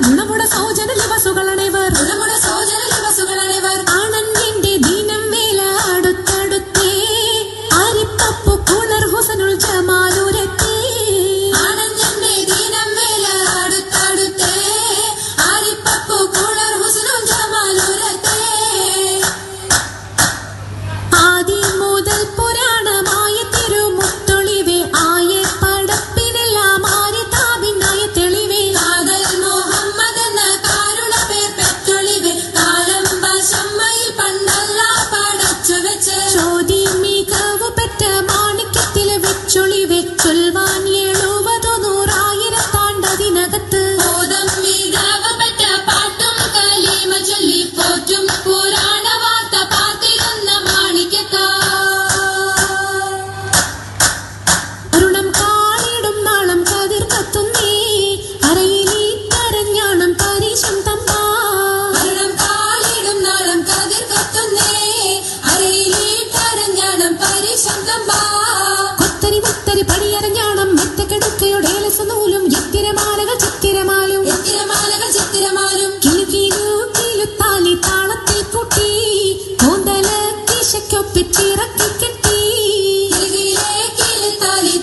ഗുണമുട സൗജന ദിവസുകളണിവർ ആണന്നിന്റെ ദീനം വേല അടുത്തടുത്തേ ആരിപ്പപ്പു കുണർ ഹുസനുൽ ജമാലുരത്തേ ആണന്നിന്റെ ദീനം വേല അടുത്തടുത്തേ ആരിപ്പപ്പു കുണർ ഹുസനുൽ ജമാലുരത്തേ ആദി മുതൽ പുരാണമായ തിരുമുത്തൊളിവേ ആയ പടപ്പിനെല്ലാം ആര്യ താപിനായ തെളിവേ കാതൽ മുഹമ്മദ് എന്ന കാരുണ പേർ പെറ്റൊളിവേ കാലം ഭാഷമ്മയിൽ പണ്ടല്ല പടച്ചു വെച്ച് ചോതി മികവ് പെറ്റ മാണിക്യത്തിൽ വെച്ചൊളിവേ ചൊൽവാൻ 70-100 താണ്ടതിനകത്ത് ബോധം മികവ് പെറ്റ പാട്ടും കലീമ ചൊല്ലി പോറ്റും പുരാണ വാർത്ത പാത്തിരുന്ന മാണിക്യക്കാ അരുണം കാളിടും നാളം കതിർ കത്തുന്നേ അരയിലീ കരഞ്ഞാണം പരീശം തമ്പാ അരുണം കാളിടും നാളം കതിർ കത്തുന്നേ അരയിലീ കരഞ്ഞാണം പരീശം തമ്പാ കൊത്തരി മുത്തരി പടിയരഞ്ഞാണം മെത്തക്കെടുക്കയുടെ ഏലസനൂലും എത്തിരമാലകൾ ചിത്തിരമാലും കിലുത്താലി താളത്തിൽ കൂട്ടി കൂന്തല കിശയ്ക്കൊപ്പിച്ചിറക്കി കെട്ടി കിലുത്താലി